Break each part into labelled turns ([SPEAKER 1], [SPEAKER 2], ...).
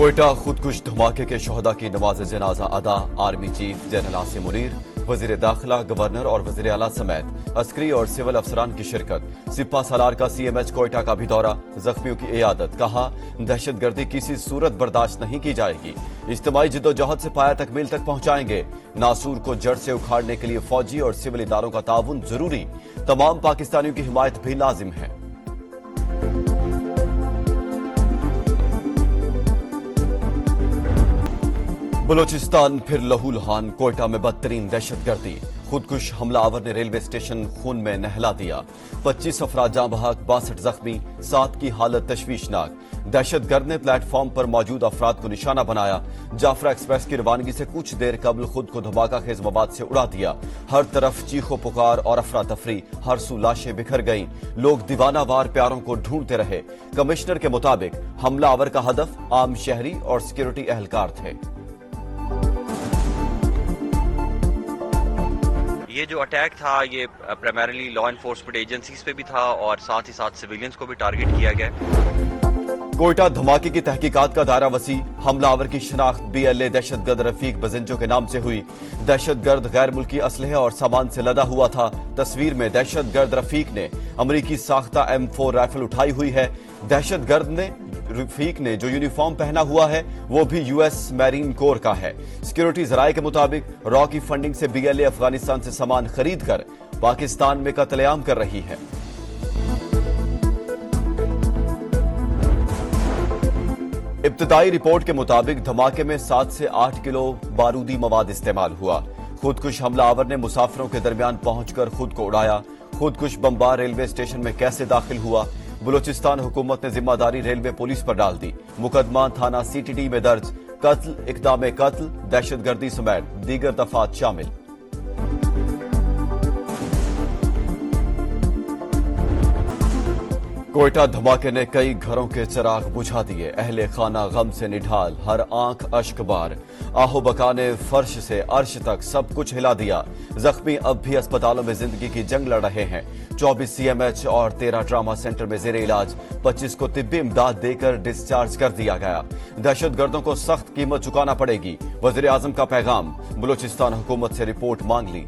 [SPEAKER 1] कोयटा खुदकुश धमाके के शोहदा की नमाज जनाजा अदा। Army chief general Asim Munir, वजीर दाखिला, गवर्नर और वजीर आला समेत अस्करी और सिविल अफसरान की शिरकत। सिपा सालार का CMH कोयटा का भी दौरा, जख्मियों की इयादत। कहा, दहशतगर्दी किसी सूरत बर्दाश्त नहीं की जाएगी। इज्तिमाई जिद्दोजहद से पाया तकमील तक पहुंचाएंगे। नासूर को जड़ से उखाड़ने के लिए फौजी और सिविल इदारों का ताउन जरूरी। तमाम पाकिस्तानियों की हिमायत भी लाजिम है। बलोचिस्तान फिर लहूलुहान। कोयटा में बदतरीन दहशतगर्दी। खुदकुश हमलावर ने रेलवे स्टेशन खून में नहला दिया। 25 अफराद जाँ बहक, 62 जख्मी, 7 की हालत तशवीशनाक। दहशतगर्द ने प्लेटफॉर्म पर मौजूद अफराद को निशाना बनाया। जाफरा एक्सप्रेस की रवानगी से कुछ देर कबल खुद को धमाका खेज मवाद से उड़ा दिया। हर तरफ चीखो पुकार और अफरा तफरी, हर सू लाशें बिखर गईं। लोग दीवानावार प्यारों को ढूंढते रहे। कमिश्नर के मुताबिक हमलावर का हदफ आम शहरी और सिक्योरिटी एहलकार थे।
[SPEAKER 2] ये जो अटैक था ये प्राइमरीली लॉ एनफोर्समेंट एजेंसीज पे भी था और साथ ही साथ सिविलियंस को भी टारगेट किया गया।
[SPEAKER 1] कोयटा धमाके की तहकीकात का दायरा वसी। हमलावर की शिनाख्त BLA दहशतगर्द रफीक बजिंजो के नाम से हुई। दहशतगर्द गैर मुल्की असलहे और सामान से लदा हुआ था। तस्वीर में दहशतगर्द रफीक ने अमरीकी साख्ता M4 राइफल उठाई हुई है। दहशतगर्द रफीक ने जो यूनिफॉर्म पहना हुआ है वो भी US मैरीन कोर का है। सिक्योरिटी जराये के मुताबिक रॉ की फंडिंग से BLA अफगानिस्तान से सामान खरीद कर पाकिस्तान में कत्लेआम कर रही है। इब्तिदाई रिपोर्ट के मुताबिक धमाके में 7 से 8 किलो बारूदी मवाद इस्तेमाल हुआ। खुदकुश हमलावर ने मुसाफिरों के दरमियान पहुंचकर खुद को उड़ाया। खुदकुश बमबार रेलवे स्टेशन में कैसे दाखिल हुआ? बलूचिस्तान हुकूमत ने जिम्मेदारी रेलवे पुलिस पर डाल दी। मुकदमा थाना CTT में दर्ज। कत्ल, इक़दाम कत्ल, दहशतगर्दी समेत दीगर दफात शामिल। कोयटा धमाके ने कई घरों के चिराग बुझा दिए। अहले खाना गम से निढाल, हर आंख अश्कबार। आहो बका ने फर्श से अर्श तक सब कुछ हिला दिया। जख्मी अब भी अस्पतालों में जिंदगी की जंग लड़ रहे हैं। 24 CMH और 13 ट्रामा सेंटर में जेर इलाज। 25 को तिब्बी इमदाद देकर डिस्चार्ज कर दिया गया। दहशतगर्दों को सख्त कीमत चुकाना पड़ेगी। वजीर आजम का पैगाम। बलूचिस्तान हुकूमत से रिपोर्ट मांग ली।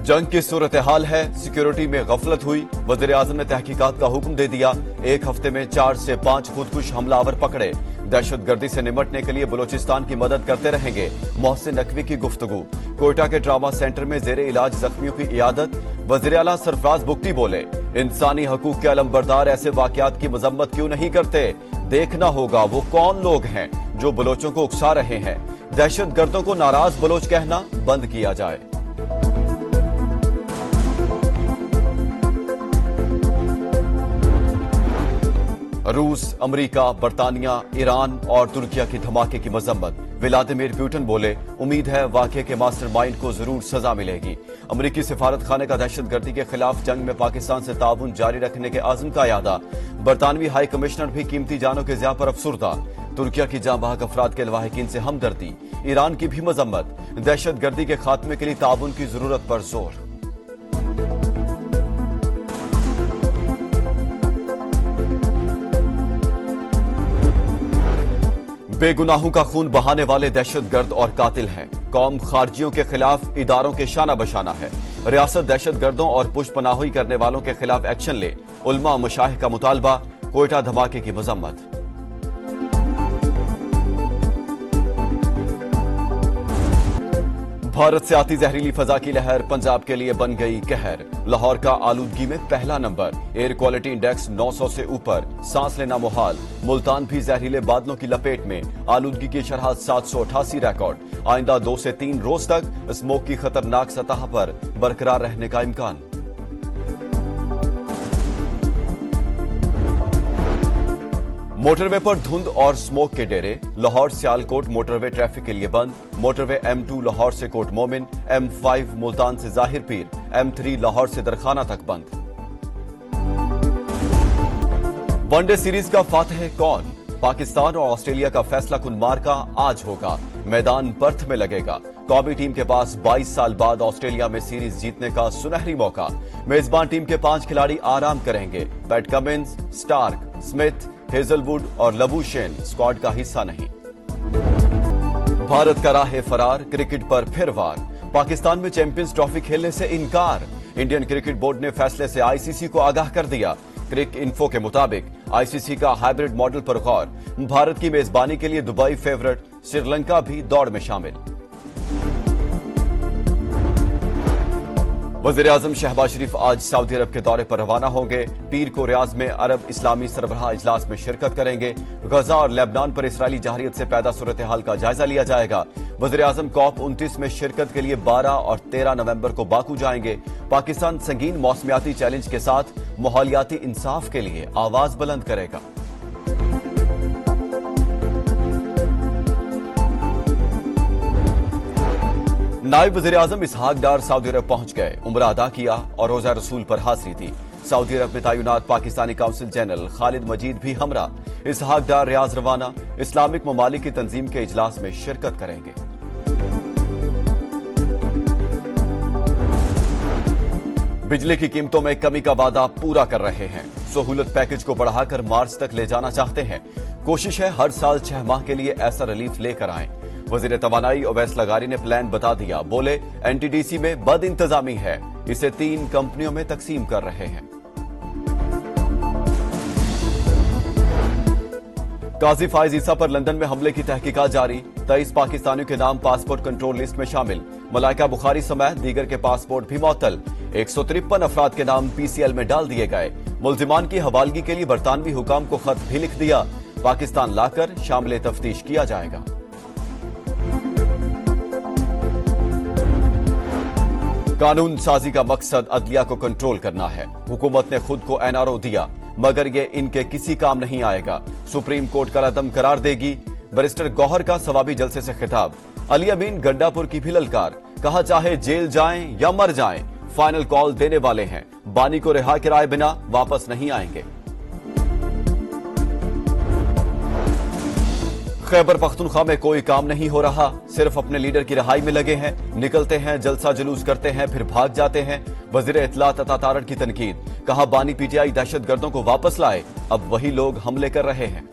[SPEAKER 1] जंग की सूरत हाल है, सिक्योरिटी में गफलत हुई। वजीर आजम ने तहकीकात का हुक्म दे दिया। एक हफ्ते में 4 से 5 खुदकुश हमलावर पकड़े। दहशतगर्दी से निपटने के लिए बलूचिस्तान की मदद करते रहेंगे। मोहसिन नकवी की गुफ्तगू। कोयटा के ट्रामा सेंटर में जेर इलाज जख्मियों की इयादत। वजीर आला सरफराज बुगटी बोले, इंसानी हकूक के अलमबरदार ऐसे वाकयात की मजम्मत क्यों नहीं करते? देखना होगा वो कौन लोग हैं जो बलोचों को उकसा रहे हैं। दहशतगर्दों को नाराज बलोच कहना बंद किया जाए। रूस, अमेरिका, बरतानिया, ईरान और तुर्किया की धमाके की मजम्मत। व्लादिमीर पुतिन बोले, उम्मीद है वाक़े के मास्टरमाइंड को जरूर सजा मिलेगी। अमरीकी सिफारत खाने का दहशतगर्दी के खिलाफ जंग में पाकिस्तान से ताउन जारी रखने के आज़म का यादा। बरतानवी हाई कमिश्नर भी कीमती जानों के ज़िया पर अफसुर्दा। तुर्किया की जाँ बहक अफराद के लवाहिकीन से हमदर्दी। ईरान की भी मजम्मत। दहशतगर्दी के खात्मे के लिए ताउन की जरूरत पर जोर। बेगुनाहों का खून बहाने वाले दहशतगर्द और कातिल हैं। कौम खारजियों के खिलाफ इदारों के शाना बशाना है। रियासत दहशतगर्दों और पुष्पनाही करने वालों के खिलाफ एक्शन ले। उलमा मशाइख का मुतालबा। कोयटा धमाके की मजम्मत। भारत से आती जहरीली फजा की लहर पंजाब के लिए बन गई कहर। लाहौर का आलूदगी में पहला नंबर। एयर क्वालिटी इंडेक्स 900 से ऊपर, सांस लेना मुहाल। मुल्तान भी जहरीले बादलों की लपेट में। आलूदगी की शरह 788 रिकॉर्ड। आइंदा 2 से 3 रोज तक स्मोक की खतरनाक सतह पर बरकरार रहने का इम्कान। मोटरवे पर धुंध और स्मोक के डेरे। लाहौर सियालकोट मोटरवे ट्रैफिक के लिए बंद। मोटरवे M2 लाहौर से कोट मोमिन, M5 मुल्तान से जाहिर पीर, M3 लाहौर से दरखाना तक बंद। वनडे सीरीज का फातह कौन? पाकिस्तान और ऑस्ट्रेलिया का फैसला कुन मार्का आज होगा। मैदान पर्थ में लगेगा। कौमी टीम के पास 22 साल बाद ऑस्ट्रेलिया में सीरीज जीतने का सुनहरी मौका। मेजबान टीम के 5 खिलाड़ी आराम करेंगे। Pat Cummins, Starc, Smith, Hazlewood और लबूशेन स्क्वाड का हिस्सा नहीं। भारत का राह फरार, क्रिकेट पर फिर वार। पाकिस्तान में चैंपियंस ट्रॉफी खेलने से इनकार। इंडियन क्रिकेट बोर्ड ने फैसले से आईसीसी को आगाह कर दिया। क्रिक इन्फो के मुताबिक आईसीसी का हाइब्रिड मॉडल पर गौर। भारत की मेजबानी के लिए दुबई फेवरेट, श्रीलंका भी दौड़ में शामिल। वज़ीर-ए-आज़म शहबाज शरीफ आज सऊदी अरब के दौरे पर रवाना होंगे। पीर को रियाज में अरब इस्लामी सरबराह इजलास में शिरकत करेंगे। गजा और लेबनान पर इसराइली जहारियत से पैदा सूरत हाल का जायजा लिया जाएगा। वज़ीर-ए-आज़म COP29 में शिरकत के लिए 12 और 13 नवंबर को बाकू जाएंगे। पाकिस्तान संगीन मौसमियाती चैलेंज के साथ माहौलियाती इंसाफ के लिए आवाज बुलंद करेगा। नायब वज़ीर-ए-आज़म इसहाक डार सऊदी अरब पहुंच गए, उम्रा अदा किया और रोजा रसूल पर हाजिरी दी। सऊदी अरब में तैनात पाकिस्तानी काउंसिल जनरल खालिद मजीद भी हमरा। इसहाक डार रियाज रवाना, इस्लामिक ममालिक की तंजीम के इजलास में शिरकत करेंगे। बिजली की कीमतों में कमी का वादा पूरा कर रहे हैं। सहूलत पैकेज को बढ़ाकर मार्च तक ले जाना चाहते हैं। कोशिश है हर साल 6 माह के लिए ऐसा रिलीफ लेकर आएं। वजीर तवानाई ओवैस लगारी ने प्लान बता दिया, बोले एनटीडीसी में बद इंतजामी है, इसे 3 कंपनियों में तकसीम कर रहे हैं। काजी फाइज ईसा पर लंदन में हमले की तहकीकात जारी। 23 पाकिस्तानियों के नाम पासपोर्ट कंट्रोल लिस्ट में शामिल। मलाइका बुखारी समेत दीगर के पासपोर्ट भी मुअत्तल। 153 अफराद के नाम पीसीएल में डाल दिए गए। मुल्जिमान की हवालगी के लिए बरतानवी हुकाम को खत भी लिख दिया। पाकिस्तान लाकर शामिल तफ्तीश किया जाएगा। कानून साजी का मकसद अदलिया को कंट्रोल करना है। हुकूमत ने खुद को एनआरओ दिया, मगर ये इनके किसी काम नहीं आएगा। सुप्रीम कोर्ट का रदम करार देगी। बैरिस्टर गौहर का सवाबी जलसे से खिताब। अली अमीन गंडापुर की भी ललकार, कहा चाहे जेल जाएं या मर जाएं, फाइनल कॉल देने वाले हैं। बानी को रिहा कराए बिना वापस नहीं आएंगे। खैबर पख्तूनख्वा में कोई काम नहीं हो रहा, सिर्फ अपने लीडर की रिहाई में लगे हैं। निकलते हैं, जलसा जुलूस करते हैं, फिर भाग जाते हैं। वजीर इत्तलात अता तारड़ की तनकीद, कहा बानी पीटीआई दहशतगर्दों को वापस लाए, अब वही लोग हमले कर रहे हैं।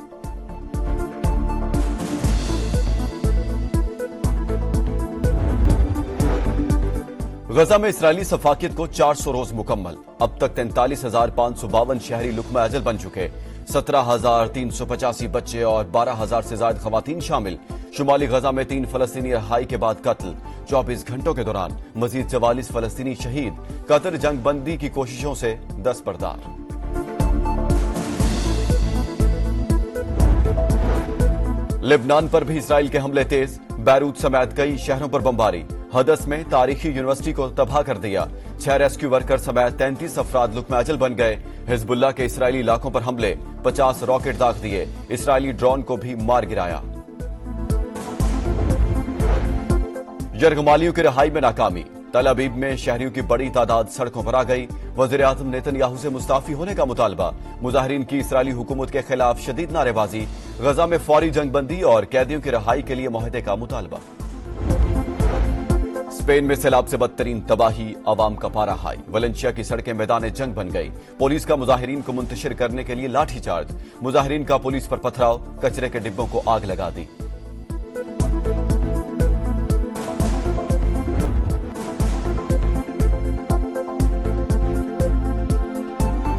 [SPEAKER 1] गजा में इसराइली सफाकियत को 400 रोज मुकम्मल। अब तक 43,552 शहरी लुकमा अजल बन चुके। 17,385 बच्चे और 12,000 से ज्यादा खवातीन शामिल। शुमाली गजा में 3 फलस्तीनी रिहाई के बाद कत्ल। 24 घंटों के दौरान मजीद 44 फलस्तीनी शहीद। कतर जंग बंदी की कोशिशों से दस्तबरदार। लेबनान पर भी इसराइल के हमले तेज। बैरूत समेत कई शहरों पर बमबारी। हदस में तारीखी यूनिवर्सिटी को तबाह कर दिया। 6 रेस्क्यू वर्कर समेत 33 अफराद लुकमा अजल बन गए। हिजबुल्लाह के इसराइली इलाकों पर हमले, 50 रॉकेट दाग दिए। इसराइली ड्रोन को भी मार गिराया। यरगमालियों की रिहाई में नाकामी। तल अबीब में शहरियों की बड़ी तादाद सड़कों पर आ गई। वज़ीर-ए-आज़म नेतन्याहू से मुस्ताफी होने का मुतालबा। मुजाहिरीन की इसराइली हुकूमत के खिलाफ शदीद नारेबाजी। गजा में फौरी जंगबंदी और कैदियों की रिहाई के लिए मुआहदे का मुतालबा। स्पेन में सैलाब से बदतरीन तबाही, आवाम का पारा हाई। वलेंशिया की सड़कें मैदान जंग बन गई। पुलिस का मुजाहिरीन को मुंतशिर करने के लिए लाठीचार्ज। मुजाहिरीन का पुलिस पर पथराव, कचरे के डिब्बों को आग लगा दी।